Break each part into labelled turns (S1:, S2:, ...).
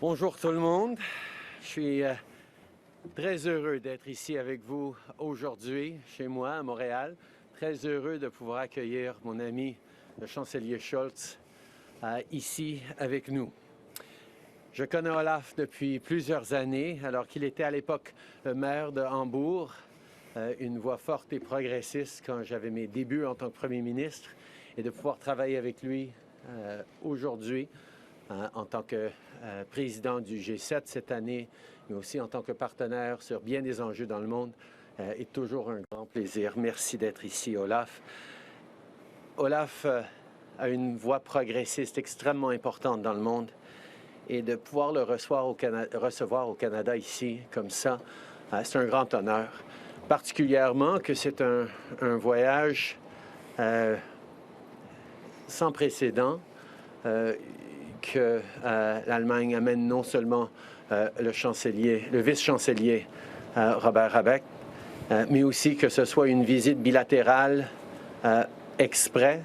S1: Bonjour tout le monde. Je suis très heureux d'être ici avec vous aujourd'hui, chez moi, à Montréal. Très heureux de pouvoir accueillir mon ami, le chancelier Scholz, ici avec nous. Je connais Olaf depuis plusieurs années, alors qu'il était à l'époque le maire de Hambourg, une voix forte et progressiste quand j'avais mes débuts en tant que premier ministre, et de pouvoir travailler avec lui aujourd'hui en tant que président du G7 cette année, mais aussi en tant que partenaire sur bien des enjeux dans le monde, est toujours un grand plaisir. Merci d'être ici, Olaf. Olaf a une voix progressiste extrêmement importante dans le monde, et de pouvoir le recevoir au Canada ici, comme ça, c'est un grand honneur. Particulièrement que c'est un voyage sans précédent, que l'Allemagne amène non seulement le vice-chancelier Robert Habeck, mais aussi que ce soit une visite bilatérale exprès,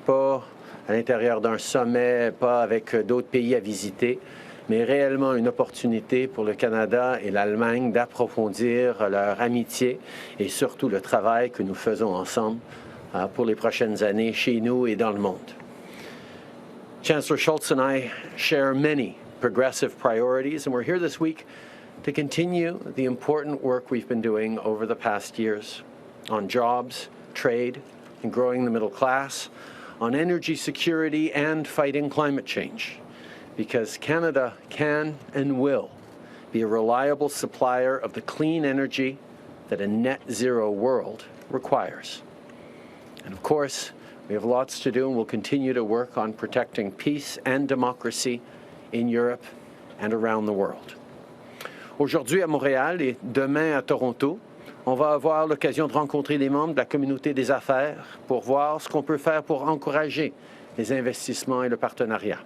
S1: pas à l'intérieur d'un sommet, pas avec d'autres pays à visiter, mais réellement une opportunité pour le Canada et l'Allemagne d'approfondir leur amitié et surtout le travail que nous faisons ensemble pour les prochaines années chez nous et dans le monde. Chancellor Scholz and I share many progressive priorities, and we're here this week to continue the important work we've been doing over the past years on jobs, trade, and growing the middle class, on energy security and fighting climate change, because Canada can and will be a reliable supplier of the clean energy that a net zero world requires. And of course, we have lots to do, and we'll continue to work on protecting peace and democracy in Europe and around the world. Aujourd'hui à Montréal et demain à Toronto, on va avoir l'occasion de rencontrer des membres de la communauté des affaires pour voir ce qu'on peut faire pour encourager les investissements et le partenariat.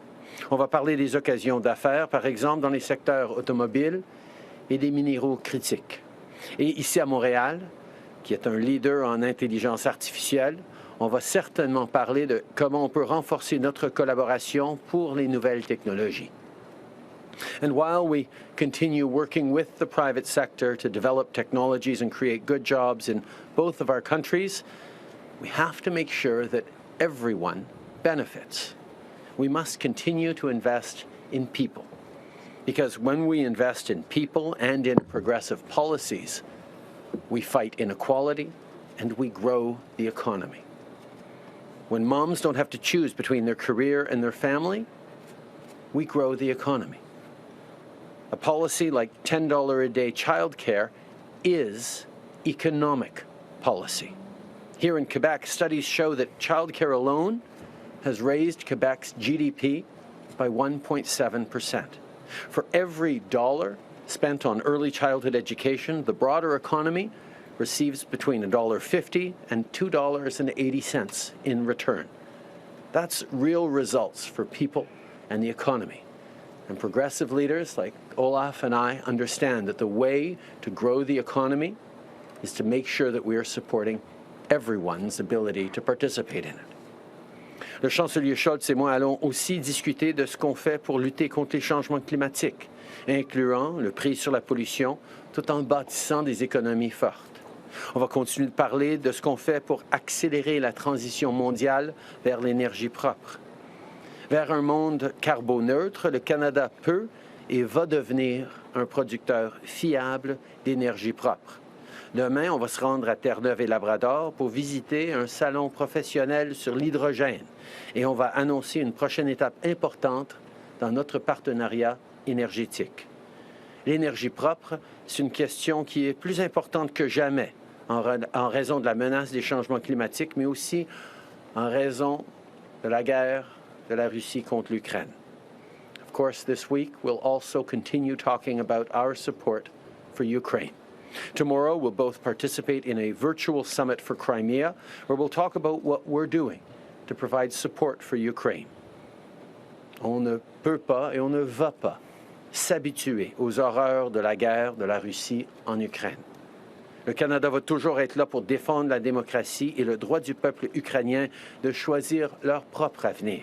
S1: On va parler des occasions d'affaires, par exemple, dans les secteurs automobiles et des minéraux critiques. Et ici à Montréal, qui est un leader en intelligence artificielle, on va certainement parler de comment on peut renforcer notre collaboration pour les nouvelles technologies. And while we continue working with the private sector to develop technologies and create good jobs in both of our countries, we have to make sure that everyone benefits. We must continue to invest in people, because when we invest in people and in progressive policies, we fight inequality and we grow the economy. When moms don't have to choose between their career and their family, we grow the economy. A policy like $10 a day childcare is economic policy. Here in Quebec, studies show that childcare alone has raised Quebec's GDP by 1.7%. For every dollar spent on early childhood education, the broader economy receives between $1.50 and $2.80 in return. That's real results for people and the economy. And progressive leaders like Olaf and I understand that the way to grow the economy is to make sure that we are supporting everyone's ability to participate in it. Le chancelier Scholz et moi allons aussi discuter de ce qu'on fait pour lutter contre les changements climatiques, incluant le prix sur la pollution, tout en bâtissant des économies fortes. On va continuer de parler de ce qu'on fait pour accélérer la transition mondiale vers l'énergie propre. Vers un monde carboneutre, le Canada peut et va devenir un producteur fiable d'énergie propre. Demain, on va se rendre à Terre-Neuve et Labrador pour visiter un salon professionnel sur l'hydrogène, et on va annoncer une prochaine étape importante dans notre partenariat énergétique. L'énergie propre, c'est une question qui est plus importante que jamais en raison de la menace des changements climatiques, mais aussi en raison de la guerre de la Russie contre l'Ukraine. Of course, this week we'll also continue talking about our support for Ukraine. Tomorrow, we'll both participate in a virtual summit for Crimea, where we'll talk about what we're doing to provide support for Ukraine. On ne peut pas et on ne va pas s'habituer aux horreurs de la guerre de la Russie en Ukraine. Le Canada va toujours être là pour défendre la démocratie et le droit du peuple ukrainien de choisir leur propre avenir.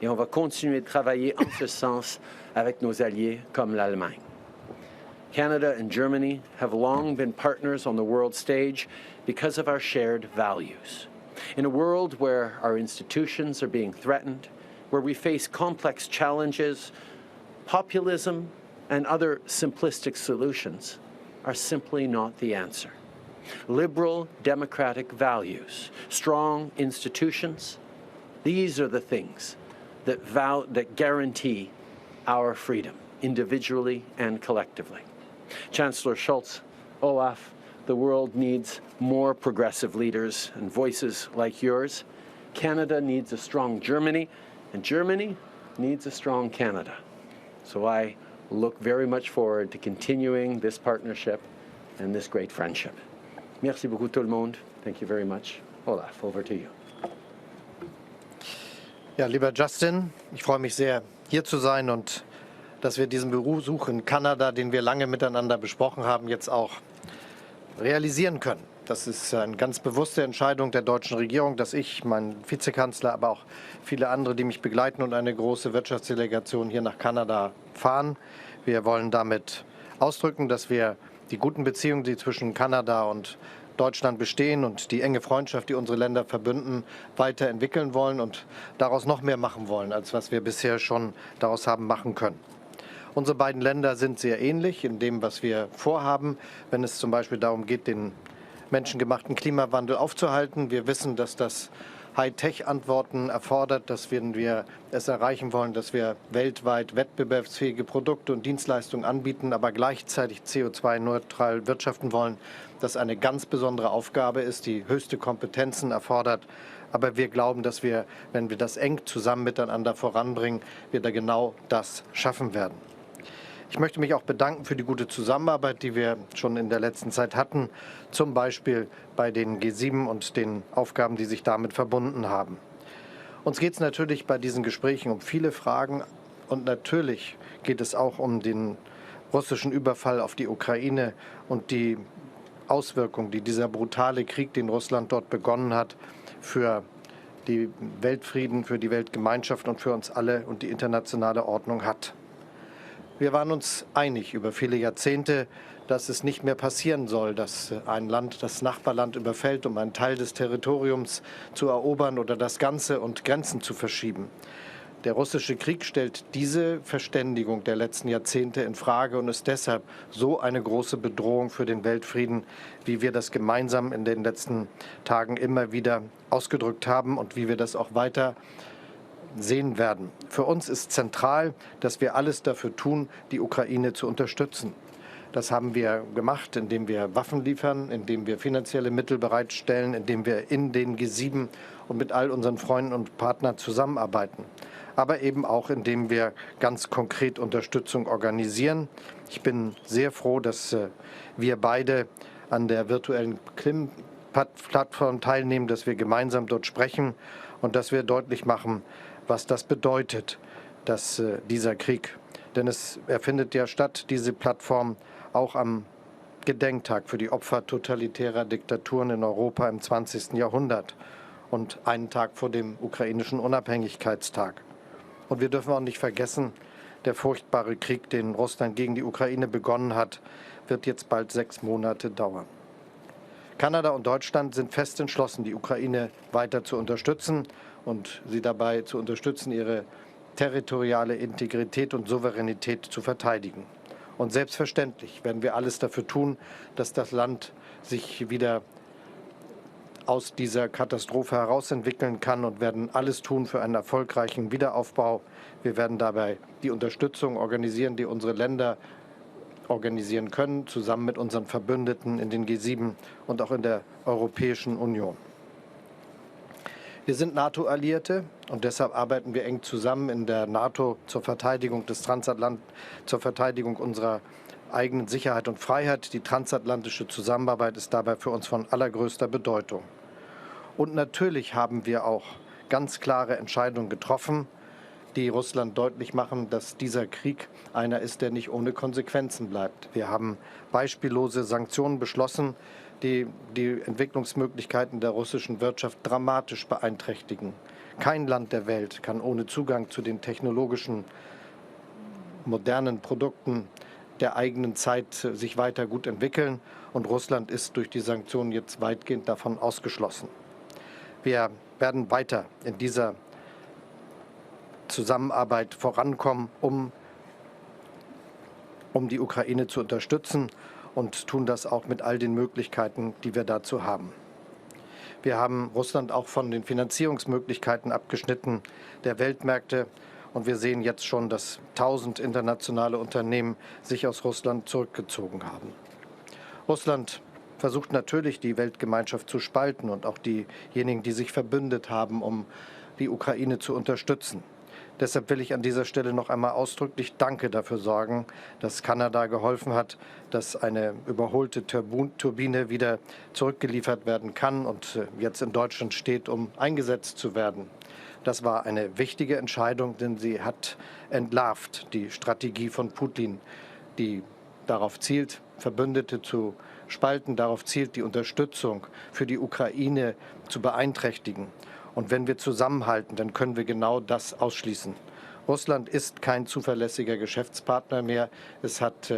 S1: Et on va continuer de travailler en ce sens avec nos alliés comme l'Allemagne. Canada and Germany have long been partners on the world stage because of our shared values. In a world where our institutions are being threatened, where we face complex challenges, populism and other simplistic solutions are simply not the answer. Liberal democratic values, strong institutions, these are the things that guarantee our freedom, individually and collectively. Chancellor Scholz, Olaf, the world needs more progressive leaders and voices like yours. Canada needs a strong Germany, and Germany needs a strong Canada. So I look very much forward to continuing this partnership and this great friendship. Merci beaucoup tout le monde. Thank you very much. Olaf, over to you.
S2: Ja, lieber Justin, ich freue mich sehr, hier zu sein und dass wir diesen Besuch in Kanada, den wir lange miteinander besprochen haben, jetzt auch realisieren können. Das ist eine ganz bewusste Entscheidung der deutschen Regierung, dass ich, mein Vizekanzler, aber auch viele andere, die mich begleiten und eine große Wirtschaftsdelegation hier nach Kanada fahren. Wir wollen damit ausdrücken, dass wir die guten Beziehungen, die zwischen Kanada und Deutschland bestehen und die enge Freundschaft, die unsere Länder verbünden, weiterentwickeln wollen und daraus noch mehr machen wollen, als was wir bisher schon daraus haben machen können. Unsere beiden Länder sind sehr ähnlich in dem, was wir vorhaben, wenn es zum Beispiel darum geht, den menschengemachten Klimawandel aufzuhalten. Wir wissen, dass das Hightech-Antworten erfordert, dass wir es erreichen wollen, dass wir weltweit wettbewerbsfähige Produkte und Dienstleistungen anbieten, aber gleichzeitig CO2-neutral wirtschaften wollen. Das eine ganz besondere Aufgabe ist, die höchste Kompetenzen erfordert. Aber wir glauben, dass wir, wenn wir das eng zusammen miteinander voranbringen, wir da genau das schaffen werden. Ich möchte mich auch bedanken für die gute Zusammenarbeit, die wir schon in der letzten Zeit hatten, zum Beispiel bei den G7 und den Aufgaben, die sich damit verbunden haben. Uns geht es natürlich bei diesen Gesprächen um viele Fragen und natürlich geht es auch um den russischen Überfall auf die Ukraine und die Auswirkungen, die dieser brutale Krieg, den Russland dort begonnen hat, für die Weltfrieden, für die Weltgemeinschaft und für uns alle und die internationale Ordnung hat. Wir waren uns einig über viele Jahrzehnte, dass es nicht mehr passieren soll, dass ein Land das Nachbarland überfällt, um einen Teil des Territoriums zu erobern oder das Ganze und Grenzen zu verschieben. Der russische Krieg stellt diese Verständigung der letzten Jahrzehnte in Frage und ist deshalb so eine große Bedrohung für den Weltfrieden, wie wir das gemeinsam in den letzten Tagen immer wieder ausgedrückt haben und wie wir das auch weiter sehen werden. Für uns ist zentral, dass wir alles dafür tun, die Ukraine zu unterstützen. Das haben wir gemacht, indem wir Waffen liefern, indem wir finanzielle Mittel bereitstellen, indem wir in den G7 und mit all unseren Freunden und Partnern zusammenarbeiten. Aber eben auch, indem wir ganz konkret Unterstützung organisieren. Ich bin sehr froh, dass wir beide an der virtuellen Plattform teilnehmen, dass wir gemeinsam dort sprechen und dass wir deutlich machen, was das bedeutet, dass dieser Krieg. Denn er findet ja statt, diese Plattform, auch am Gedenktag für die Opfer totalitärer Diktaturen in Europa im 20. Jahrhundert und einen Tag vor dem ukrainischen Unabhängigkeitstag. Und wir dürfen auch nicht vergessen, der furchtbare Krieg, den Russland gegen die Ukraine begonnen hat, wird jetzt bald 6 Monate dauern. Kanada und Deutschland sind fest entschlossen, die Ukraine weiter zu unterstützen und sie dabei zu unterstützen, ihre territoriale Integrität und Souveränität zu verteidigen. Und selbstverständlich werden wir alles dafür tun, dass das Land sich wieder aus dieser Katastrophe herausentwickeln kann und werden alles tun für einen erfolgreichen Wiederaufbau. Wir werden dabei die Unterstützung organisieren, die unsere Länder organisieren können, zusammen mit unseren Verbündeten in den G7 und auch in der Europäischen Union. Wir sind NATO-Alliierte und deshalb arbeiten wir eng zusammen in der NATO zur Verteidigung zur Verteidigung unserer eigenen Sicherheit und Freiheit. Die transatlantische Zusammenarbeit ist dabei für uns von allergrößter Bedeutung. Und natürlich haben wir auch ganz klare Entscheidungen getroffen, die Russland deutlich machen, dass dieser Krieg einer ist, der nicht ohne Konsequenzen bleibt. Wir haben beispiellose Sanktionen beschlossen, die die Entwicklungsmöglichkeiten der russischen Wirtschaft dramatisch beeinträchtigen. Kein Land der Welt kann ohne Zugang zu den technologischen, modernen Produkten der eigenen Zeit sich weiter gut entwickeln. Und Russland ist durch die Sanktionen jetzt weitgehend davon ausgeschlossen. Wir werden weiter in dieser Zusammenarbeit vorankommen, um die Ukraine zu unterstützen und tun das auch mit all den Möglichkeiten, die wir dazu haben. Wir haben Russland auch von den Finanzierungsmöglichkeiten abgeschnitten der Weltmärkte und wir sehen jetzt schon, dass 1000 internationale Unternehmen sich aus Russland zurückgezogen haben. Russland versucht natürlich, die Weltgemeinschaft zu spalten und auch diejenigen, die sich verbündet haben, um die Ukraine zu unterstützen. Deshalb will ich an dieser Stelle noch einmal ausdrücklich Danke dafür sagen, dass Kanada geholfen hat, dass eine überholte Turbine wieder zurückgeliefert werden kann und jetzt in Deutschland steht, um eingesetzt zu werden. Das war eine wichtige Entscheidung, denn sie hat entlarvt die Strategie von Putin, die darauf zielt, Verbündete zu spalten, darauf zielt, die Unterstützung für die Ukraine zu beeinträchtigen. Und wenn wir zusammenhalten, dann können wir genau das ausschließen. Russland ist kein zuverlässiger Geschäftspartner mehr. Es hat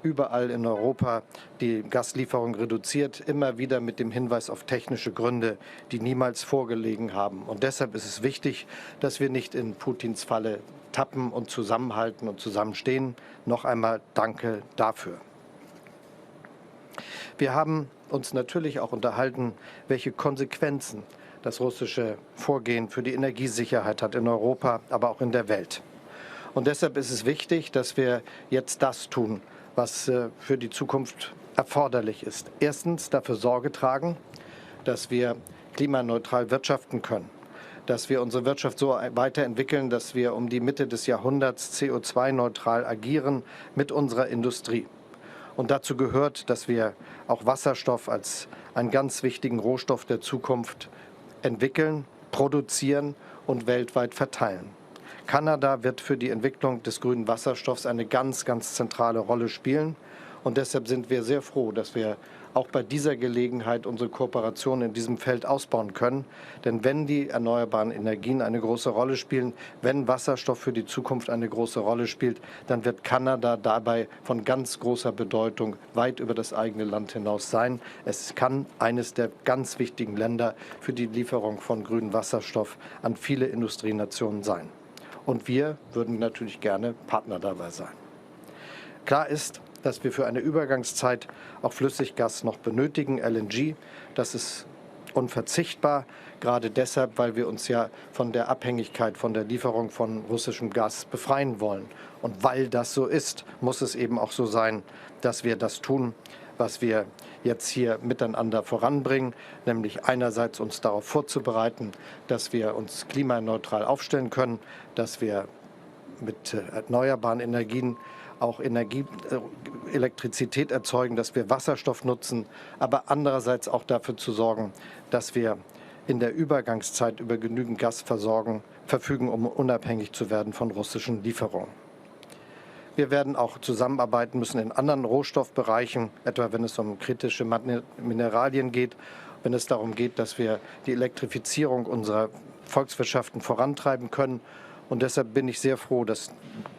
S2: überall in Europa die Gaslieferung reduziert, immer wieder mit dem Hinweis auf technische Gründe, die niemals vorgelegen haben. Und deshalb ist es wichtig, dass wir nicht in Putins Falle tappen und zusammenhalten und zusammenstehen. Noch einmal danke dafür. Wir haben uns natürlich auch unterhalten, welche Konsequenzen das russische Vorgehen für die Energiesicherheit hat in Europa, aber auch in der Welt. Und deshalb ist es wichtig, dass wir jetzt das tun, was für die Zukunft erforderlich ist. Erstens dafür Sorge tragen, dass wir klimaneutral wirtschaften können, dass wir unsere Wirtschaft so weiterentwickeln, dass wir um die Mitte des Jahrhunderts CO2-neutral agieren mit unserer Industrie. Und dazu gehört, dass wir auch Wasserstoff als einen ganz wichtigen Rohstoff der Zukunft entwickeln, produzieren und weltweit verteilen. Kanada wird für die Entwicklung des grünen Wasserstoffs eine ganz, ganz zentrale Rolle spielen. Und deshalb sind wir sehr froh, dass wir auch bei dieser Gelegenheit unsere Kooperation in diesem Feld ausbauen können. Denn wenn die erneuerbaren Energien eine große Rolle spielen, wenn Wasserstoff für die Zukunft eine große Rolle spielt, dann wird Kanada dabei von ganz großer Bedeutung weit über das eigene Land hinaus sein. Es kann eines der ganz wichtigen Länder für die Lieferung von grünem Wasserstoff an viele Industrienationen sein. Und wir würden natürlich gerne Partner dabei sein. Klar ist, dass wir für eine Übergangszeit auch Flüssiggas noch benötigen, LNG. Das ist unverzichtbar, gerade deshalb, weil wir uns ja von der Abhängigkeit von der Lieferung von russischem Gas befreien wollen. Und weil das so ist, muss es eben auch so sein, dass wir das tun, was wir jetzt hier miteinander voranbringen, nämlich einerseits uns darauf vorzubereiten, dass wir uns klimaneutral aufstellen können, dass wir mit erneuerbaren Energien auch Elektrizität erzeugen, dass wir Wasserstoff nutzen, aber andererseits auch dafür zu sorgen, dass wir in der Übergangszeit über genügend Gas verfügen, um unabhängig zu werden von russischen Lieferungen. Wir werden auch zusammenarbeiten müssen in anderen Rohstoffbereichen, etwa wenn es um kritische Mineralien geht, wenn es darum geht, dass wir die Elektrifizierung unserer Volkswirtschaften vorantreiben können. Und deshalb bin ich sehr froh, dass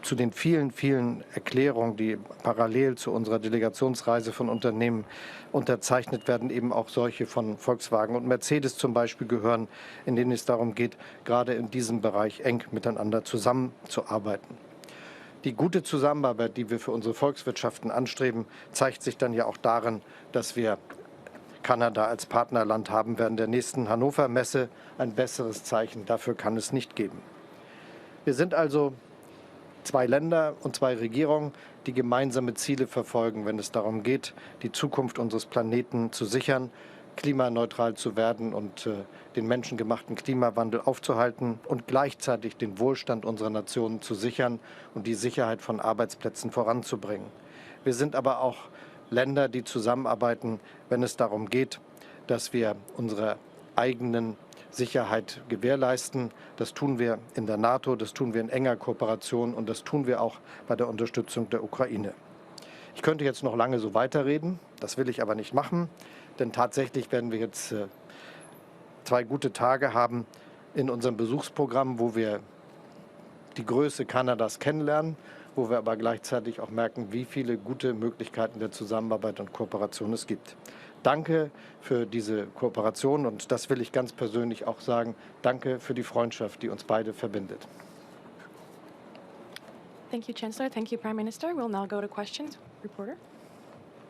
S2: zu den vielen, vielen Erklärungen, die parallel zu unserer Delegationsreise von Unternehmen unterzeichnet werden, eben auch solche von Volkswagen und Mercedes zum Beispiel gehören, in denen es darum geht, gerade in diesem Bereich eng miteinander zusammenzuarbeiten. Die gute Zusammenarbeit, die wir für unsere Volkswirtschaften anstreben, zeigt sich dann ja auch darin, dass wir Kanada als Partnerland haben während der nächsten Hannover Messe. Ein besseres Zeichen dafür kann es nicht geben. Wir sind also zwei Länder und zwei Regierungen, die gemeinsame Ziele verfolgen, wenn es darum geht, die Zukunft unseres Planeten zu sichern, klimaneutral zu werden und den menschengemachten Klimawandel aufzuhalten und gleichzeitig den Wohlstand unserer Nationen zu sichern und die Sicherheit von Arbeitsplätzen voranzubringen. Wir sind aber auch Länder, die zusammenarbeiten, wenn es darum geht, dass wir unsere eigenen Sicherheit gewährleisten. Das tun wir in der NATO, das tun wir in enger Kooperation und das tun wir auch bei der Unterstützung der Ukraine. Ich könnte jetzt noch lange so weiterreden, das will ich aber nicht machen. Denn tatsächlich werden wir jetzt 2 gute Tage haben in unserem Besuchsprogramm, wo wir die Größe Kanadas kennenlernen, wo wir aber gleichzeitig auch merken, wie viele gute Möglichkeiten der Zusammenarbeit und Kooperation es gibt. Danke für diese Kooperation und das will ich ganz persönlich auch sagen. Danke für die Freundschaft, die uns beide verbindet.
S3: Thank you, Chancellor. Thank you, Prime Minister. We'll now go to questions. Reporter.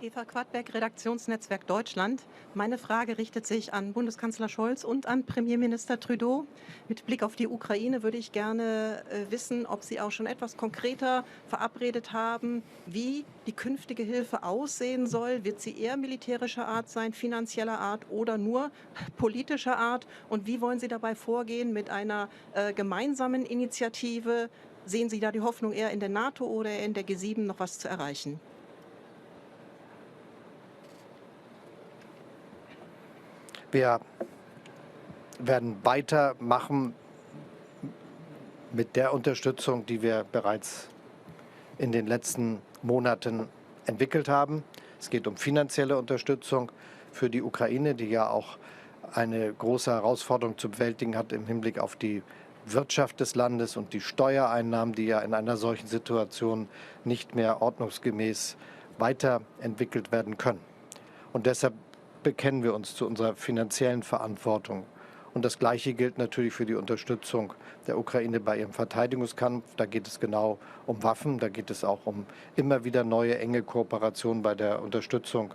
S4: Eva Quadbeck, Redaktionsnetzwerk Deutschland. Meine Frage richtet sich an Bundeskanzler Scholz und an Premierminister Trudeau. Mit Blick auf die Ukraine würde ich gerne wissen, ob Sie auch schon etwas konkreter verabredet haben, wie die künftige Hilfe aussehen soll. Wird sie eher militärischer Art sein, finanzieller Art oder nur politischer Art? Und wie wollen Sie dabei vorgehen mit einer gemeinsamen Initiative? Sehen Sie da die Hoffnung eher in der NATO oder in der G7 noch was zu erreichen?
S2: Wir werden weitermachen mit der Unterstützung, die wir bereits in den letzten Monaten entwickelt haben. Es geht um finanzielle Unterstützung für die Ukraine, die ja auch eine große Herausforderung zu bewältigen hat im Hinblick auf die Wirtschaft des Landes und die Steuereinnahmen, die ja in einer solchen Situation nicht mehr ordnungsgemäß weiterentwickelt werden können. Und deshalb bekennen wir uns zu unserer finanziellen Verantwortung. Und das Gleiche gilt natürlich für die Unterstützung der Ukraine bei ihrem Verteidigungskampf. Da geht es genau um Waffen, da geht es auch um immer wieder neue enge Kooperationen bei der Unterstützung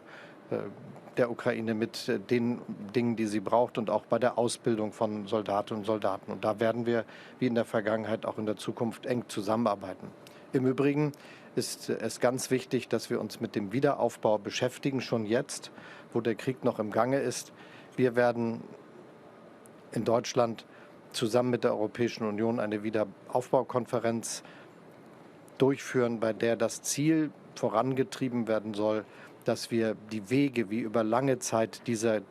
S2: der Ukraine mit den Dingen, die sie braucht und auch bei der Ausbildung von Soldatinnen und Soldaten. Und da werden wir, wie in der Vergangenheit, auch in der Zukunft eng zusammenarbeiten. Im Übrigen ist es ganz wichtig, dass wir uns mit dem Wiederaufbau beschäftigen, schon jetzt, wo der Krieg noch im Gange ist. Wir werden in Deutschland zusammen mit der Europäischen Union eine Wiederaufbaukonferenz durchführen, bei der das Ziel vorangetrieben werden soll, dass wir die Wege, wie über lange Zeit dieser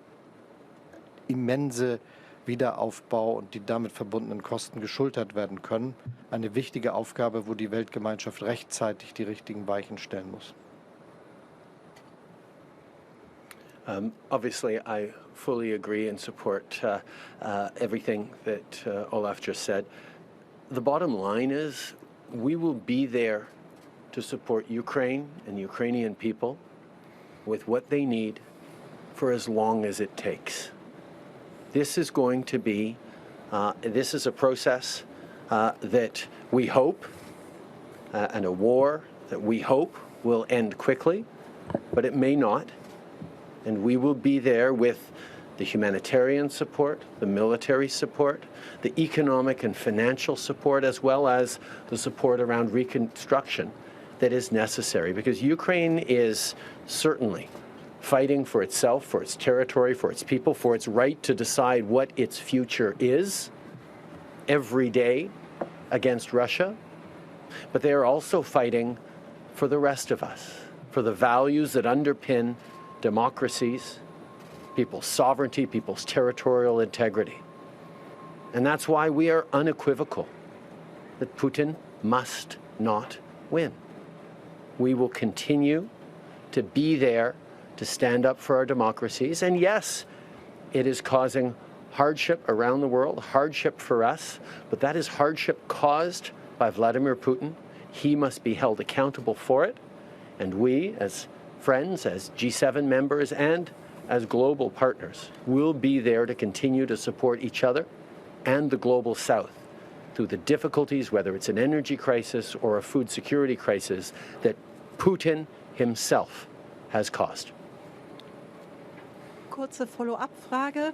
S2: immense Wiederaufbau und die damit verbundenen Kosten geschultert werden können. Eine wichtige Aufgabe, wo die Weltgemeinschaft rechtzeitig die richtigen Weichen stellen muss.
S1: Obviously, I fully agree and support everything that Olaf just said. The bottom line is we will be there to support Ukraine and the Ukrainian people with what they need for as long as it takes. This is going to be, this is a process that we hope, and a war that we hope will end quickly, but it may not. And we will be there with the humanitarian support, the military support, the economic and financial support, as well as the support around reconstruction that is necessary. Because Ukraine is certainly fighting for itself, for its territory, for its people, for its right to decide what its future is every day against Russia. But they are also fighting for the rest of us, for the values that underpin democracies, people's sovereignty, people's territorial integrity. And that's why we are unequivocal that Putin must not win. We will continue to be there to stand up for our democracies. And yes, it is causing hardship around the world, hardship for us, but that is hardship caused by Vladimir Putin. He must be held accountable for it. And we, as friends, as G7 members, and as global partners, will be there to continue to support each other and the global South through the difficulties, whether it's an energy crisis or a food security crisis, that Putin himself has caused.
S4: Kurze Follow-up-Frage,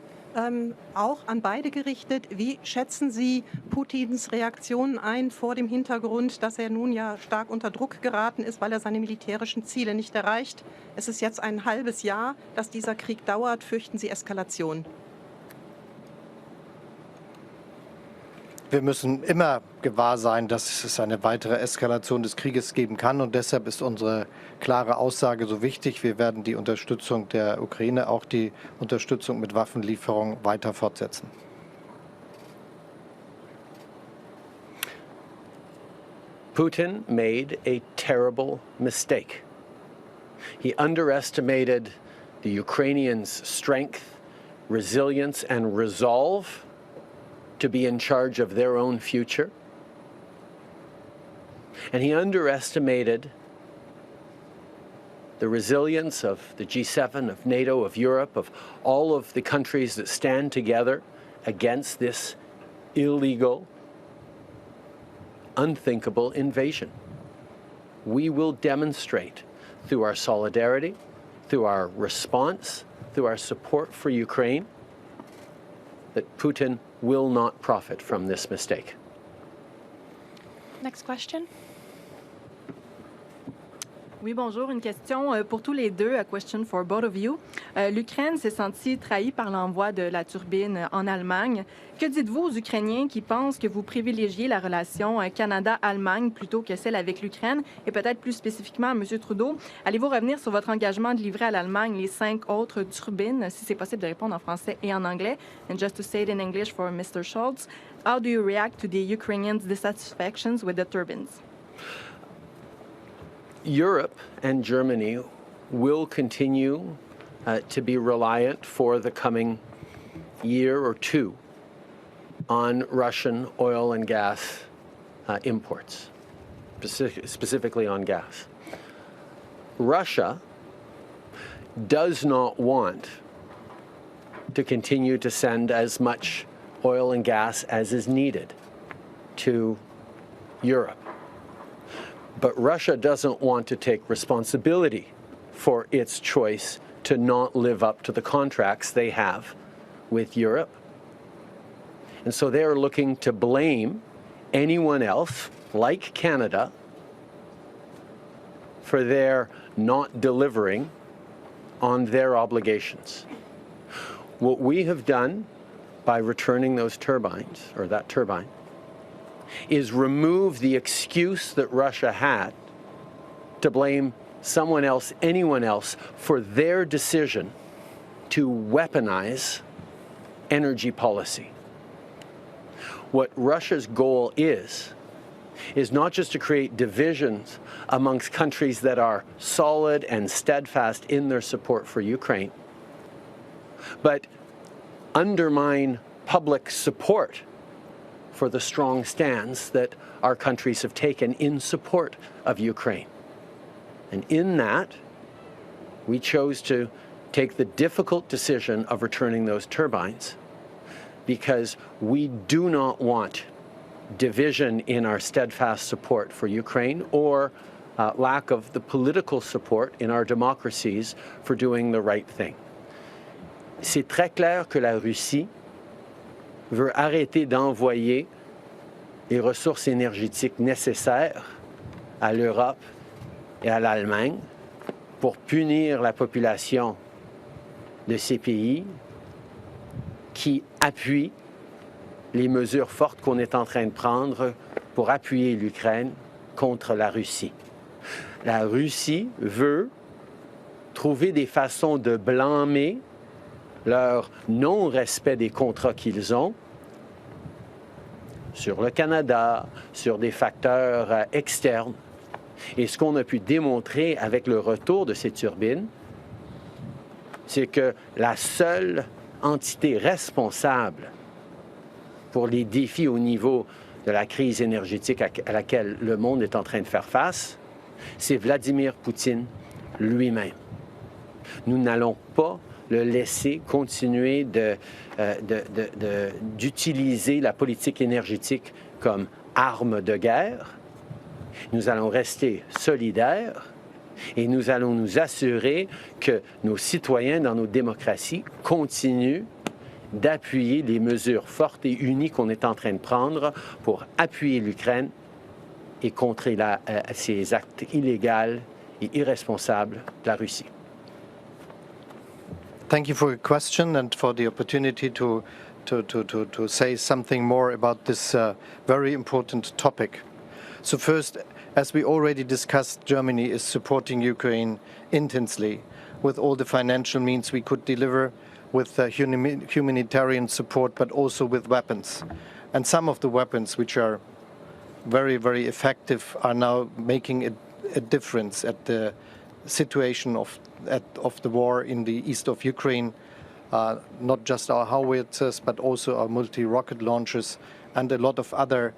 S4: auch an beide gerichtet. Wie schätzen Sie Putins Reaktionen ein vor dem Hintergrund, dass er nun ja stark unter Druck geraten ist, weil er seine militärischen Ziele nicht erreicht? Es ist jetzt ein halbes Jahr, dass dieser Krieg dauert. Fürchten Sie Eskalation?
S2: Wir müssen immer gewahr sein, dass es eine weitere Eskalation des Krieges geben kann. Und deshalb ist unsere klare Aussage so wichtig. Wir werden die Unterstützung der Ukraine, auch die Unterstützung mit Waffenlieferungen weiter fortsetzen.
S1: Putin made a terrible mistake. He underestimated the Ukrainians' strength, resilience, and resolve to be in charge of their own future. And he underestimated the resilience of the G7, of NATO, of Europe, of all of the countries that stand together against this illegal, unthinkable invasion. We will demonstrate through our solidarity, through our response, through our support for Ukraine, that Putin will not profit from this mistake.
S3: Next question.
S5: Oui, bonjour. Une question pour tous les deux, a question for both of you. L'Ukraine s'est sentie trahie par l'envoi de la turbine en Allemagne. Que dites-vous aux Ukrainiens qui pensent que vous privilégiez la relation Canada-Allemagne plutôt que celle avec l'Ukraine? Et peut-être plus spécifiquement, M. Trudeau, allez-vous revenir sur votre engagement de livrer à l'Allemagne les 5 autres turbines, si c'est possible de répondre en français et en anglais? And just to say it in English for Mr. Scholz, how do you react to the Ukrainians' dissatisfactions with the turbines?
S1: Europe and Germany will continue to be reliant for the coming year or two on Russian oil and gas imports, specifically on gas. Russia does not want to continue to send as much oil and gas as is needed to Europe. But Russia doesn't want to take responsibility for its choice to not live up to the contracts they have with Europe. And so they are looking to blame anyone else, like Canada, for their not delivering on their obligations. What we have done by returning those turbines, or that turbine, is remove the excuse that Russia had to blame someone else, anyone else, for their decision to weaponize energy policy. What Russia's goal is not just to create divisions amongst countries that are solid and steadfast in their support for Ukraine, but undermine public support for the strong stands that our countries have taken in support of Ukraine. And in that, we chose to take the difficult decision of returning those turbines because we do not want division in our steadfast support for Ukraine or lack of the political support in our democracies for doing the right thing. C'est très clair que la Russie veut arrêter d'envoyer les ressources énergétiques nécessaires à l'Europe et à l'Allemagne pour punir la population de ces pays qui appuient les mesures fortes qu'on est en train de prendre pour appuyer l'Ukraine contre la Russie. La Russie veut trouver des façons de blâmer leur non-respect des contrats qu'ils ont sur le Canada, sur des facteurs externes. Et ce qu'on a pu démontrer avec le retour de ces turbines, c'est que la seule entité responsable pour les défis au niveau de la crise énergétique à laquelle le monde est en train de faire face, c'est Vladimir Poutine lui-même. Nous n'allons pas le laisser continuer d'utiliser la politique énergétique comme arme de guerre. Nous allons rester solidaires et nous allons nous assurer que nos citoyens dans nos démocraties continuent d'appuyer les mesures fortes et unies qu'on est en train de prendre pour appuyer l'Ukraine et contrer ces actes illégaux et irresponsables de la Russie.
S2: Thank you for your question and for the opportunity to say something more about this very important topic. So first, as we already discussed, Germany is supporting Ukraine intensely with all the financial means we could deliver, with humanitarian support, but also with weapons. And some of the weapons, which are very, very effective, are now making a difference at the situation of of the war in the east of Ukraine, not just our howitzers, but also our multi-rocket launchers and a lot of other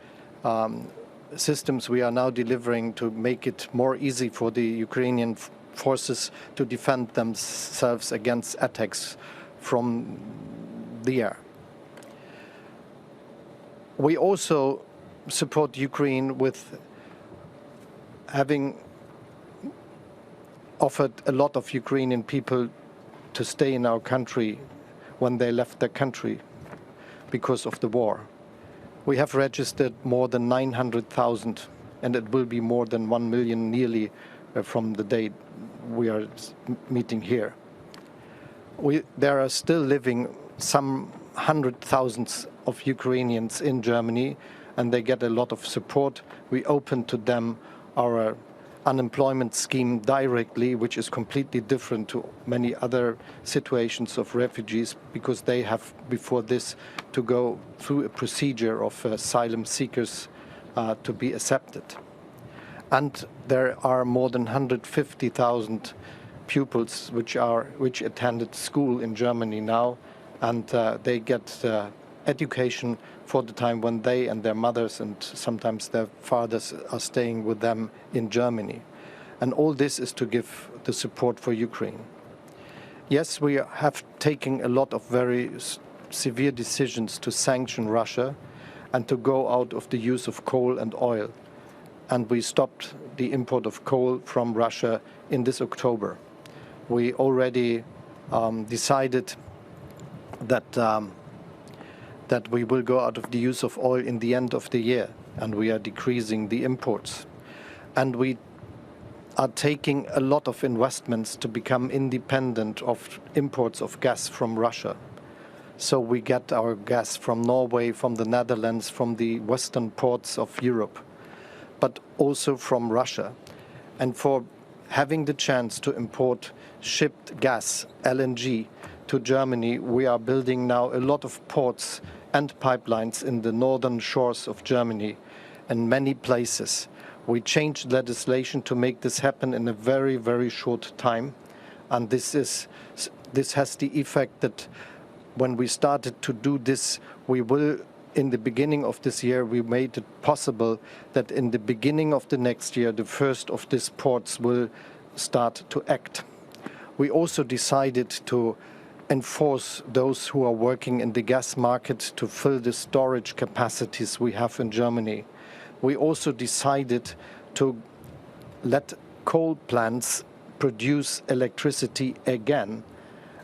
S2: systems we are now delivering to make it more easy for the Ukrainian forces to defend themselves against attacks from the air. We also support Ukraine with having offered a lot of Ukrainian people to stay in our country when they left their country because of the war. We have registered more than 900,000, and it will be more than 1 million nearly from the date we are meeting here. There are still living some 100,000 of Ukrainians in Germany, and they get a lot of support. We open to them our unemployment scheme directly, which is completely different to many other situations of refugees, because they have before this to go through a procedure of asylum seekers to be accepted. And there are more than 150,000 pupils which attended school in Germany now, and they get education for the time when they and their mothers and sometimes their fathers are staying with them in Germany. And all this is to give the support for Ukraine. Yes, we have taken a lot of very severe decisions to sanction Russia and to go out of the use of coal and oil. And we stopped the import of coal from Russia in this October. We already decided that we will go out of the use of oil in the end of the year, and we are decreasing the imports. And we are taking a lot of investments to become independent of imports of gas from Russia. So we get our gas from Norway, from the Netherlands, from the western ports of Europe, but also from Russia. And for having the chance to import shipped gas, LNG, to Germany, we are building now a lot of ports and pipelines in the northern shores of Germany and many places. We changed legislation to make this happen in a very, very short time. And this has the effect that when we started to do this, we will, in the beginning of this year, we made it possible that in the beginning of the next year, the first of these ports will start to act. We also decided to enforce those who are working in the gas market to fill the storage capacities we have in Germany. We also decided to let coal plants produce electricity again,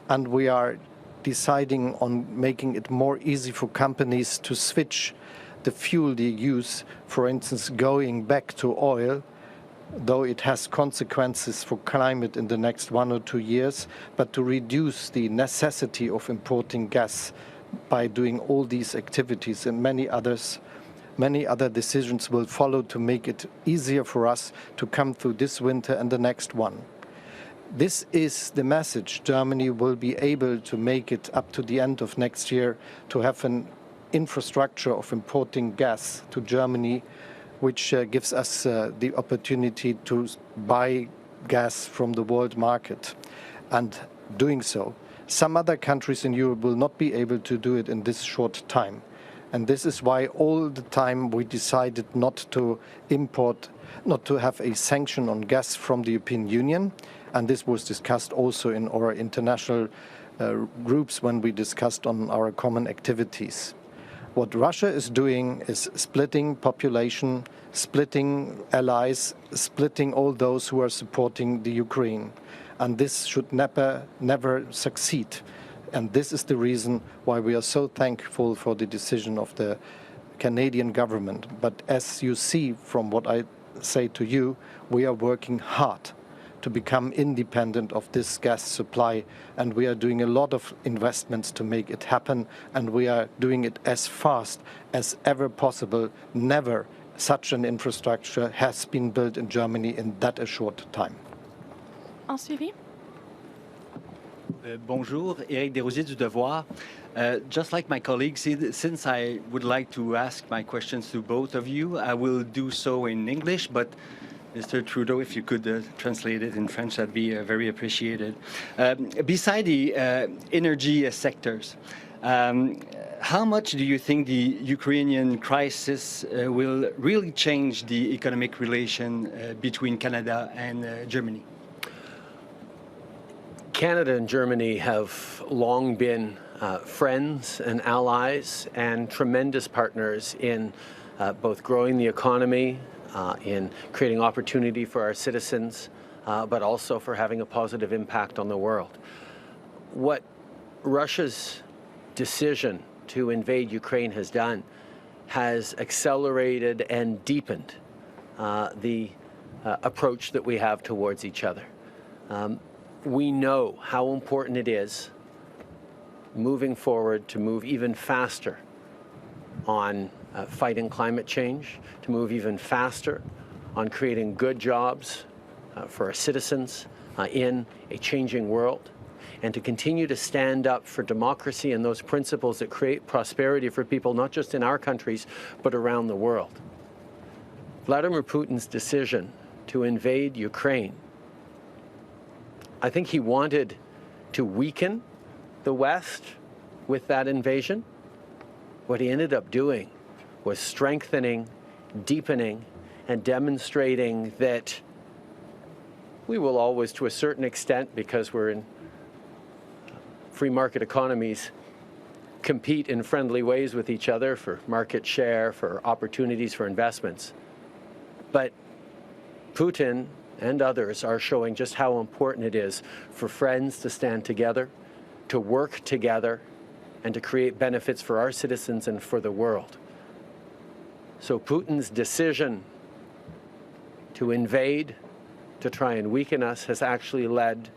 S2: and we are deciding on making it more easy for companies to switch the fuel they use, for instance, going back to oil, though it has consequences for climate in the next 1 or 2 years, but to reduce the necessity of importing gas by doing all these activities, and many other decisions will follow to make it easier for us to come through this winter and the next one. This is the message. Germany will be able to make it up to the end of next year to have an infrastructure of importing gas to Germany, which gives us the opportunity to buy gas from the world market. And doing so, some other countries in Europe will not be able to do it in this short time. And this is why all the time we decided not to have a sanction on gas from the European Union. And this was discussed also in our international groups when we discussed on our common activities. What Russia is doing is splitting population, splitting allies, splitting all those who are supporting the Ukraine. And this should never succeed. And this is the reason why we are so thankful for the decision of the Canadian government. But as you see from what I say to you, we are working hard to become independent of this gas supply, and we are doing a lot of investments to make it happen, and we are doing it as fast as ever possible. Never such an infrastructure has been built in Germany in that a short time.
S3: En suivi.
S6: Bonjour, Éric Desrosiers du Devoir. Just like my colleagues, since I would like to ask my questions to both of you, I will do so in English, but Mr. Trudeau, if you could translate it in French, that'd be very appreciated. Beside the energy sectors, how much do you think the Ukrainian crisis will really change the economic relation between Canada and Germany?
S1: Canada and Germany have long been friends and allies and tremendous partners in both growing the economy, in creating opportunity for our citizens, but also for having a positive impact on the world. What Russia's decision to invade Ukraine has done has accelerated and deepened the approach that we have towards each other. We know how important it is moving forward to move even faster on fighting climate change, to move even faster on creating good jobs for our citizens in a changing world, and to continue to stand up for democracy and those principles that create prosperity for people, not just in our countries, but around the world. Vladimir Putin's decision to invade Ukraine, I think he wanted to weaken the West with that invasion. What he ended up doing was strengthening, deepening, and demonstrating that we will always, to a certain extent, because we're in free market economies, compete in friendly ways with each other for market share, for opportunities for investments. But Putin and others are showing just how important it is for friends to stand together, to work together, and to create benefits for our citizens and for the world. So Putin's decision to invade, to try and weaken us, has actually led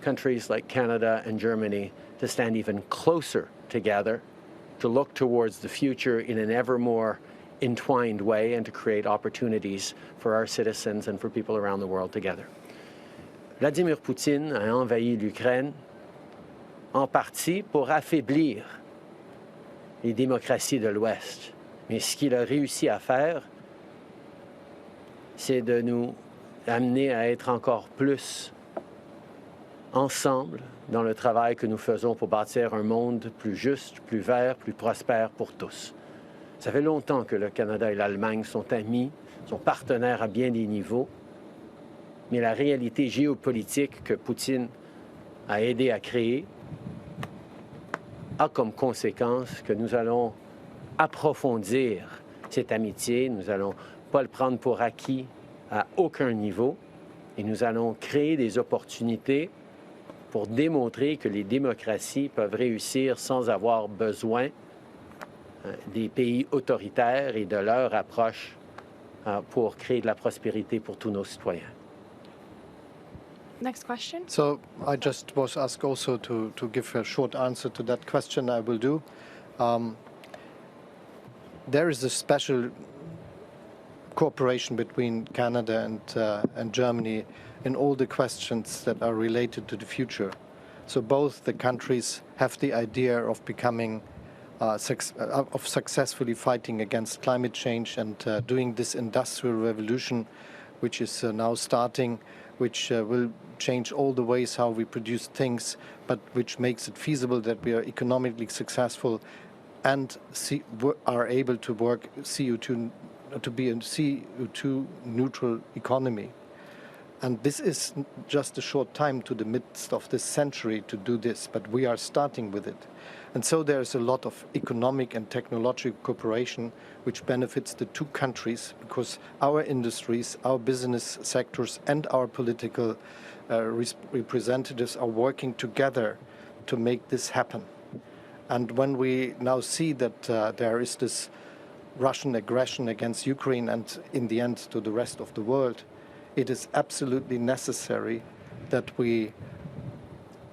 S1: countries like Canada and Germany to stand even closer together, to look towards the future in an ever more entwined way, and to create opportunities for our citizens and for people around the world together. Vladimir Poutine a envahi l'Ukraine en partie pour affaiblir les démocraties de l'Ouest. Mais ce qu'il a réussi à faire, c'est de nous amener à être encore plus ensemble dans le travail que nous faisons pour bâtir un monde plus juste, plus vert, plus prospère pour tous. Ça fait longtemps que le Canada et l'Allemagne sont amis, sont partenaires à bien des niveaux, mais la réalité géopolitique que Poutine a aidé à créer a comme conséquence que nous allons approfondir cette amitié, nous n'allons pas le prendre pour acquis à aucun niveau, et nous allons créer des opportunités pour démontrer que les démocraties peuvent réussir sans avoir besoin des pays autoritaires et de leur approche pour créer de la prospérité pour tous nos citoyens.
S3: Next question.
S2: So I just was asked also to give a short answer to that question. I will do. There is a special cooperation between Canada and Germany in all the questions that are related to the future. So both the countries have the idea of becoming of successfully fighting against climate change and doing this industrial revolution, which is now starting, which will change all the ways how we produce things, but which makes it feasible that we are economically successful and are able to work CO2 to be a CO2 neutral economy. And this is just a short time to the midst of this century to do this, but we are starting with it. And so there's a lot of economic and technological cooperation which benefits the two countries, because our industries, our business sectors, and our political representatives are working together to make this happen. And when we now see that there is this Russian aggression against Ukraine and in the end to the rest of the world, it is absolutely necessary that we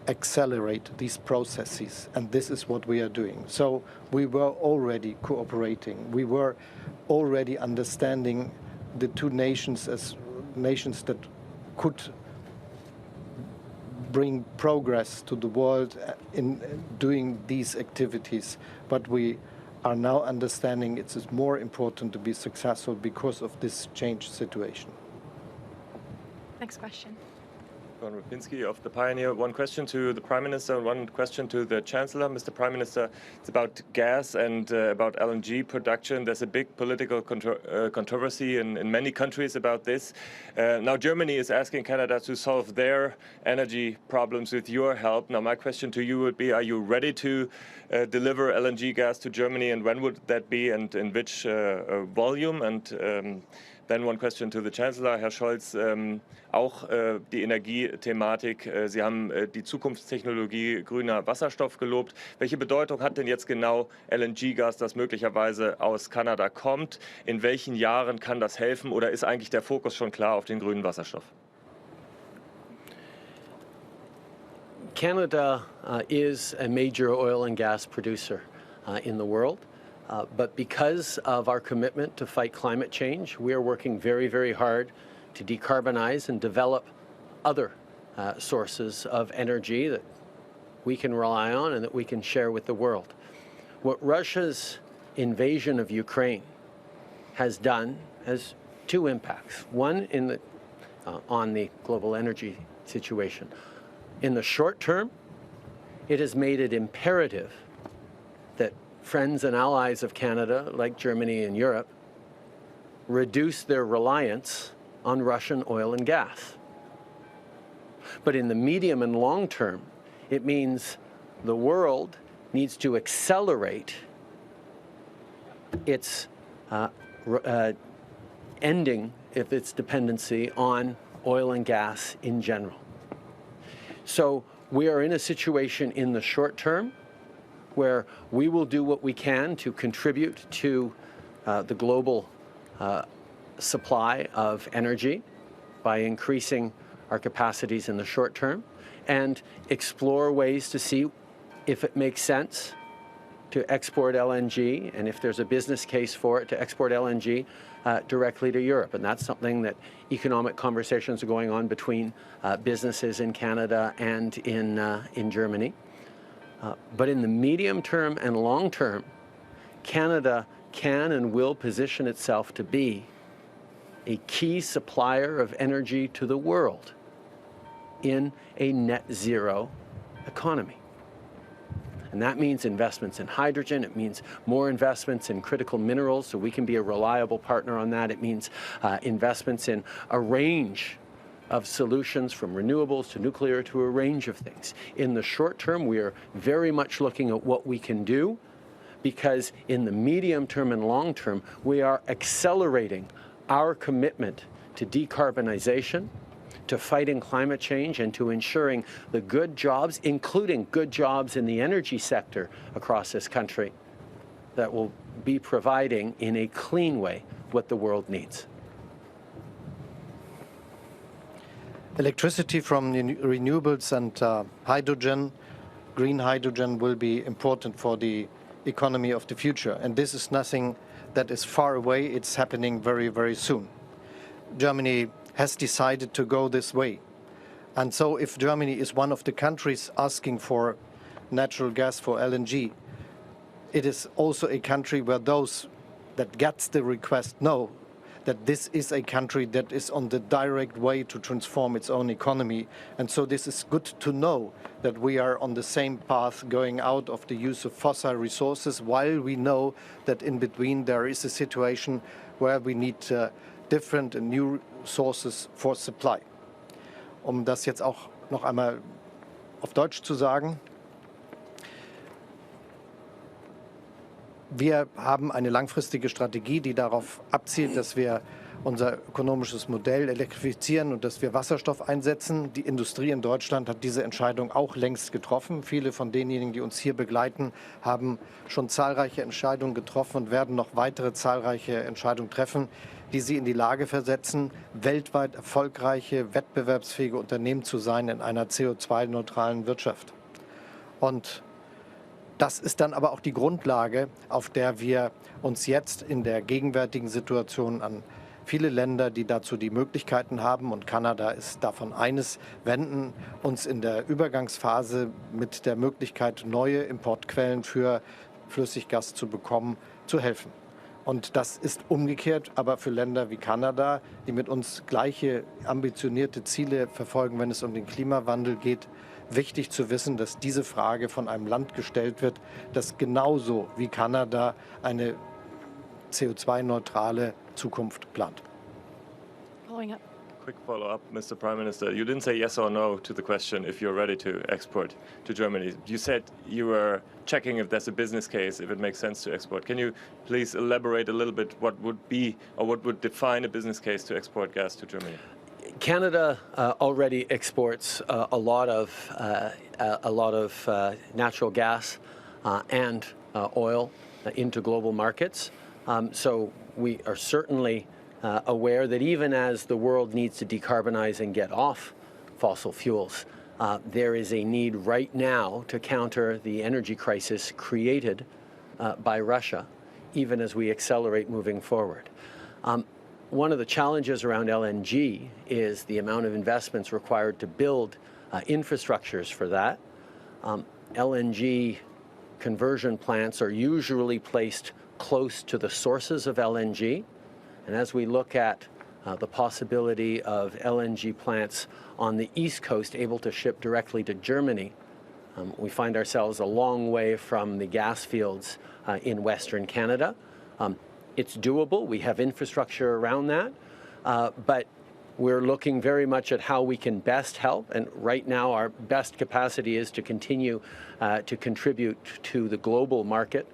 S2: accelerate these processes, and this is what we are doing. So we were already cooperating. We were already understanding the two nations as nations that could bring progress to the world in doing these activities. But we are now understanding it is more important to be successful because of this changed situation.
S3: Next question.
S7: Ron Rapinski of The Pioneer. One question to the Prime Minister and one question to the Chancellor. Mr. Prime Minister, it's about gas and about LNG production. There's a big political controversy in many countries about this. Now Germany is asking Canada to solve their energy problems with your help. Now my question to you would be, are you ready to deliver LNG gas to Germany, and when would that be and in which volume? And then one question to the Chancellor, Herr Scholz, auch die Energiethematik. Sie haben die Zukunftstechnologie grüner Wasserstoff gelobt. Welche Bedeutung hat denn jetzt genau LNG-Gas, das möglicherweise aus Kanada kommt? In welchen Jahren kann das helfen, oder ist eigentlich der Fokus schon klar auf den grünen Wasserstoff?
S1: Canada is a major oil and gas producer in the world. But because of our commitment to fight climate change, we are working very, very hard to decarbonize and develop other sources of energy that we can rely on and that we can share with the world. What Russia's invasion of Ukraine has done has two impacts. One on the global energy situation. In the short term, it has made it imperative that friends and allies of Canada, like Germany and Europe, reduce their reliance on Russian oil and gas. But in the medium and long term, it means the world needs to accelerate its ending of its dependency on oil and gas in general. So we are in a situation in the short term where we will do what we can to contribute to the global supply of energy by increasing our capacities in the short term and explore ways to see if it makes sense to export LNG, and if there's a business case for it, to export LNG directly to Europe. And that's something that economic conversations are going on between businesses in Canada and in Germany. But in the medium term and long term, Canada can and will position itself to be a key supplier of energy to the world in a net zero economy. And that means investments in hydrogen. It means more investments in critical minerals so we can be a reliable partner on that. It means investments in a range of solutions, from renewables to nuclear to a range of things. In the short term, we are very much looking at what we can do, because in the medium term and long term, we are accelerating our commitment to decarbonization, to fighting climate change, and to ensuring the good jobs, including good jobs in the energy sector across this country, that will be providing in a clean way what the world needs.
S2: Electricity from renewables and hydrogen, green hydrogen, will be important for the economy of the future. And this is nothing that is far away. It's happening very, very soon. Germany has decided to go this way. And so if Germany is one of the countries asking for natural gas for LNG, it is also a country where those that gets the request know that this is a country that is on the direct way to transform its own economy. And so this is good to know that we are on the same path, going out of the use of fossil resources, while we know that in between there is a situation where we need different and new sources for supply. Das jetzt auch noch einmal auf Deutsch zu sagen. Wir haben eine langfristige Strategie, die darauf abzielt, dass wir unser ökonomisches Modell elektrifizieren und dass wir Wasserstoff einsetzen. Die Industrie in Deutschland hat diese Entscheidung auch längst getroffen. Viele von denjenigen, die uns hier begleiten, haben schon zahlreiche Entscheidungen getroffen und werden noch weitere zahlreiche Entscheidungen treffen, die sie in die Lage versetzen, weltweit erfolgreiche, wettbewerbsfähige Unternehmen zu sein in einer CO2-neutralen Wirtschaft. Und das ist dann aber auch die Grundlage, auf der wir uns jetzt in der gegenwärtigen Situation an viele Länder, die dazu die Möglichkeiten haben, und Kanada ist davon eines, wenden, uns in der Übergangsphase mit der Möglichkeit, neue Importquellen für Flüssiggas zu bekommen, zu helfen. Und das ist umgekehrt aber für Länder wie Kanada, die mit uns gleiche ambitionierte Ziele verfolgen, wenn es um den Klimawandel geht, wichtig zu wissen, dass diese Frage von einem Land gestellt wird, das genauso wie Kanada eine CO2-neutrale Zukunft plant.
S3: Following up.
S7: Quick follow-up, Mr. Prime Minister. You didn't say yes or no to the question if you're ready to export to Germany. You said you were checking if there's a business case, if it makes sense to export. Can you please elaborate a little bit what would be or what would define a business case to export gas to Germany?
S1: Canada already exports a lot of natural gas and oil into global markets. So we are certainly aware that even as the world needs to decarbonize and get off fossil fuels, there is a need right now to counter the energy crisis created by Russia, even as we accelerate moving forward. One of the challenges around LNG is the amount of investments required to build infrastructures for that. LNG conversion plants are usually placed close to the sources of LNG. And as we look at the possibility of LNG plants on the East Coast able to ship directly to Germany, we find ourselves a long way from the gas fields in Western Canada. It's doable. We have infrastructure around that. But we're looking very much at how we can best help. And right now, our best capacity is to continue to contribute to the global market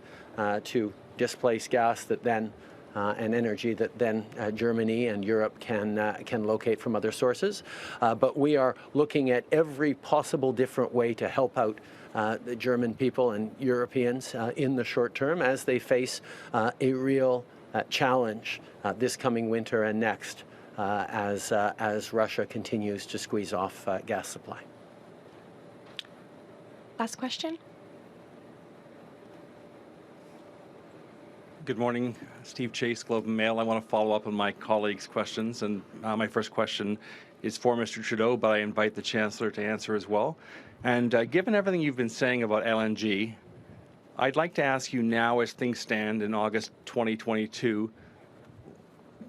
S1: to displace gas that then and energy that then Germany and Europe can locate from other sources. But we are looking at every possible different way to help out the German people and Europeans in the short term as they face a real challenge this coming winter and next as Russia continues to squeeze off gas supply.
S3: Last question.
S8: Good morning, Steve Chase, Globe and Mail. I want to follow up on my colleagues' questions, and my first question is for Mr. Trudeau, but I invite the Chancellor to answer as well. And given everything you've been saying about LNG, I'd like to ask you now, as things stand in August 2022,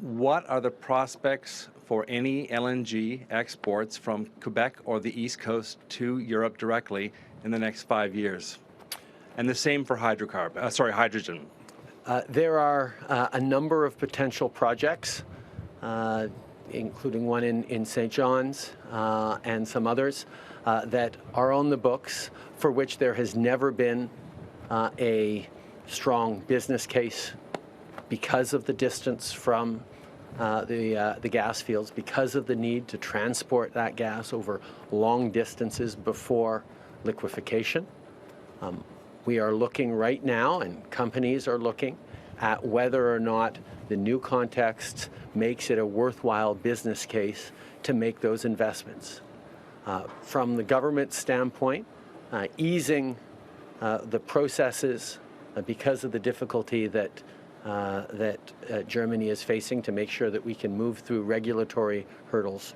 S8: what are the prospects for any LNG exports from Quebec or the East Coast to Europe directly in the next 5 years? And the same for hydrogen.
S1: There are a number of potential projects, including one in St. John's and some others that are on the books for which there has never been a strong business case because of the distance from the gas fields, because of the need to transport that gas over long distances before liquefaction. We are looking right now, and companies are looking at whether or not the new context makes it a worthwhile business case to make those investments. From the government standpoint, easing the processes because of the difficulty that Germany is facing to make sure that we can move through regulatory hurdles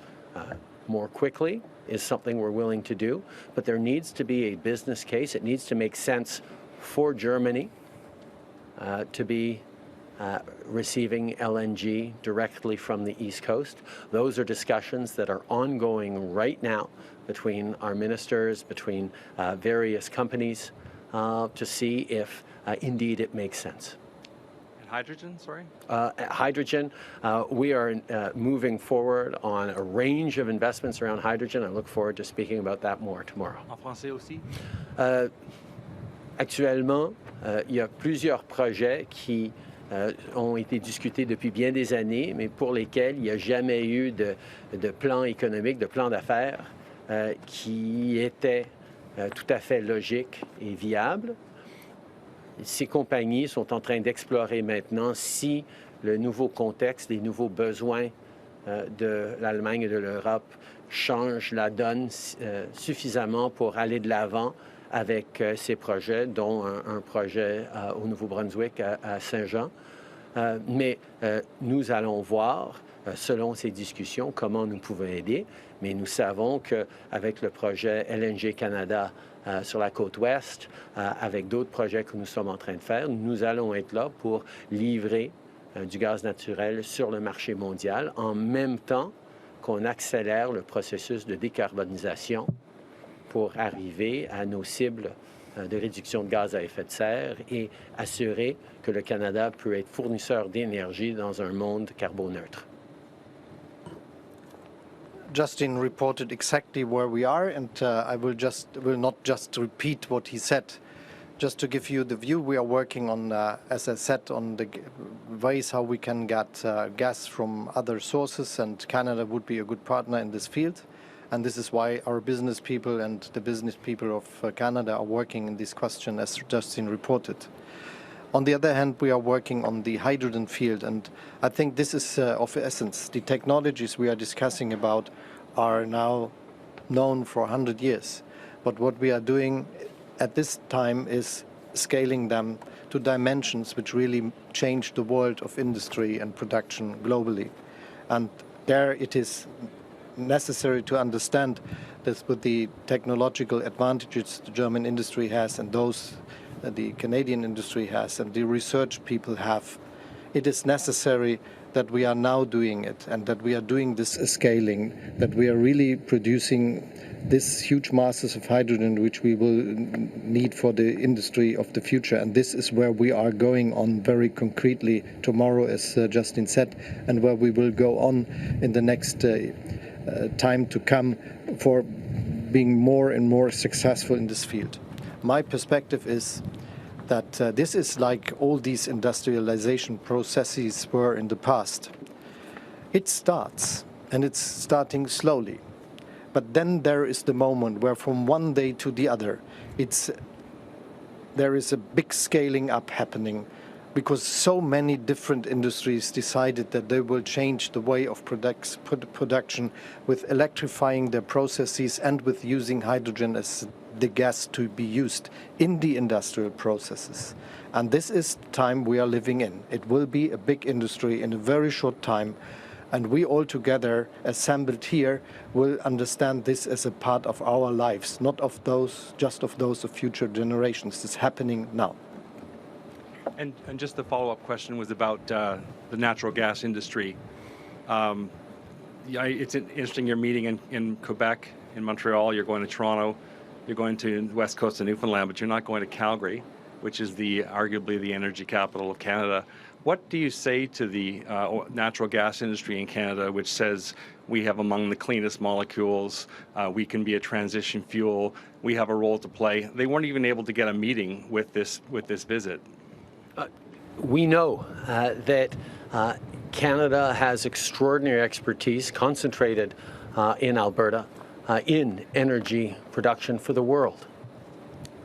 S1: more quickly is something we're willing to do. But there needs to be a business case. It needs to make sense for Germany to be receiving LNG directly from the East Coast. Those are discussions that are ongoing right now between our ministers, between various companies, to see if indeed it makes sense.
S8: Hydrogen, sorry?
S1: Hydrogen, we are moving forward on a range of investments around hydrogen. I look forward to speaking about that more tomorrow.
S8: En français aussi?
S1: Actuellement, il y a plusieurs projets qui ont été discutés depuis bien des années, mais pour lesquels il n'y a jamais eu de plan économique, de plan d'affaires qui était tout à fait logique et viable. Ces compagnies sont en train d'explorer maintenant si le nouveau contexte, les nouveaux besoins de l'Allemagne et de l'Europe changent la donne suffisamment pour aller de l'avant avec ces projets, dont un projet au Nouveau-Brunswick à Saint-Jean. mais nous allons voir, selon ces discussions, comment nous pouvons aider. Mais nous savons qu'avec le projet LNG Canada sur la côte ouest, avec d'autres projets que nous sommes en train de faire, nous allons être là pour livrer du gaz naturel sur le marché mondial en même temps qu'on accélère le processus de décarbonisation pour arriver à nos cibles de réduction de gaz à effet de serre et assurer que le Canada peut être fournisseur d'énergie dans un monde carboneutre.
S2: Justin reported exactly where we are, and I will not just repeat what he said. Just to give you the view, we are working on, as I said, on the ways how we can get gas from other sources, and Canada would be a good partner in this field. And this is why our business people and the business people of Canada are working in this question, as Justin reported. On the other hand, we are working on the hydrogen field, and I think this is of essence. The technologies we are discussing about are now known for 100 years. But what we are doing at this time is scaling them to dimensions which really change the world of industry and production globally. And there it is necessary to understand that with the technological advantages the German industry has and those the Canadian industry has and the research people have, it is necessary that we are now doing it and that we are doing this scaling, that we are really producing this huge masses of hydrogen which we will need for the industry of the future. And this is where we are going on very concretely tomorrow, as Justin said, and where we will go on in the next time to come for being more and more successful in this field. My perspective is that this is like all these industrialization processes were in the past. It starts, and it's starting slowly. But then there is the moment where from one day to the other, there is a big scaling up happening because so many different industries decided that they will change the way of production with electrifying their processes and with using hydrogen as the gas to be used in the industrial processes. And this is the time we are living in. It will be a big industry in a very short time, and we all together assembled here will understand this as a part of our lives, not of those, just of those of future generations. It's happening now.
S8: And just the follow-up question was about the natural gas industry. It's interesting you're meeting in Quebec, in Montreal, you're going to Toronto, you're going to the west coast of Newfoundland, but you're not going to Calgary, which is arguably the energy capital of Canada. What do you say to the natural gas industry in Canada, which says we have among the cleanest molecules, we can be a transition fuel, we have a role to play? They weren't even able to get a meeting with this visit.
S1: We know that Canada has extraordinary expertise concentrated in Alberta in energy production for the world.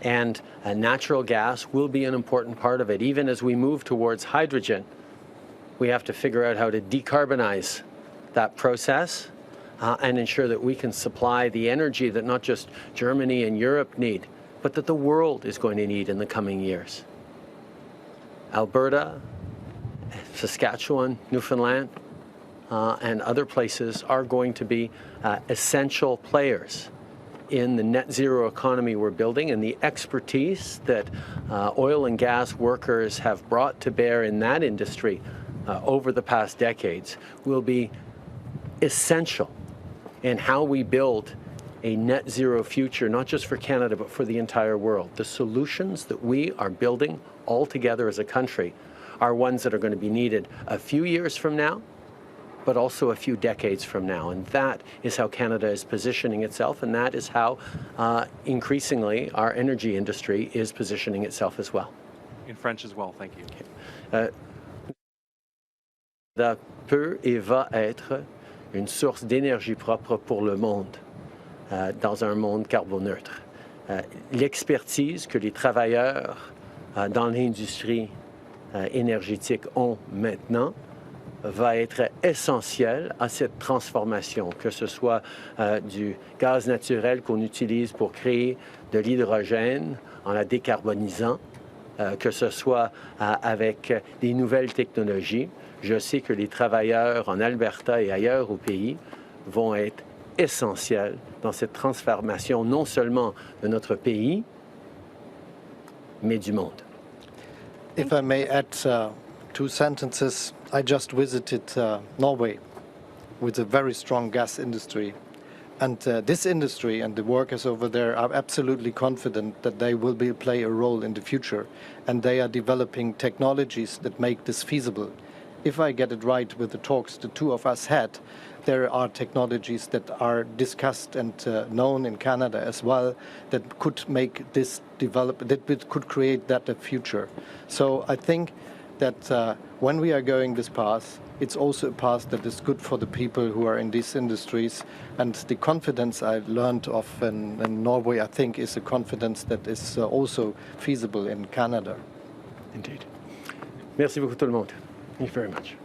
S1: And natural gas will be an important part of it. Even as we move towards hydrogen, we have to figure out how to decarbonize that process and ensure that we can supply the energy that not just Germany and Europe need, but that the world is going to need in the coming years. Alberta, Saskatchewan, Newfoundland, and other places are going to be essential players in the net zero economy we're building, and the expertise that oil and gas workers have brought to bear in that industry over the past decades will be essential in how we build a net zero future, not just for Canada, but for the entire world. The solutions that we are building all together as a country are ones that are going to be needed a few years from now, but also a few decades from now. And that is how Canada is positioning itself, and that is how increasingly our energy industry is positioning itself as well.
S8: In French as well, thank you.
S1: Canada peut et va être une source d'énergie propre pour le monde dans un monde carboneutre. L'expertise que les travailleurs dans l'industrie énergétique ont maintenant va être essentielle à cette transformation, que ce soit du gaz naturel qu'on utilise pour créer de l'hydrogène en la décarbonisant, que ce soit avec des nouvelles technologies. Je sais que les travailleurs en Alberta et ailleurs au pays vont être essentiels dans cette transformation non seulement de notre pays, mais du monde.
S2: If I may add 2 sentences, I just visited Norway with a very strong gas industry. And this industry and the workers over there are absolutely confident that they will play a role in the future. And they are developing technologies that make this feasible. If I get it right with the talks the two of us had, there are technologies that are discussed and known in Canada as well that could make this develop, that could create that a future. So I think that when we are going this path, it's also a path that is good for the people who are in these industries. And the confidence I learned of in Norway, I think, is a confidence that is also feasible in Canada.
S1: Indeed. Merci beaucoup tout le monde. Thank you very much.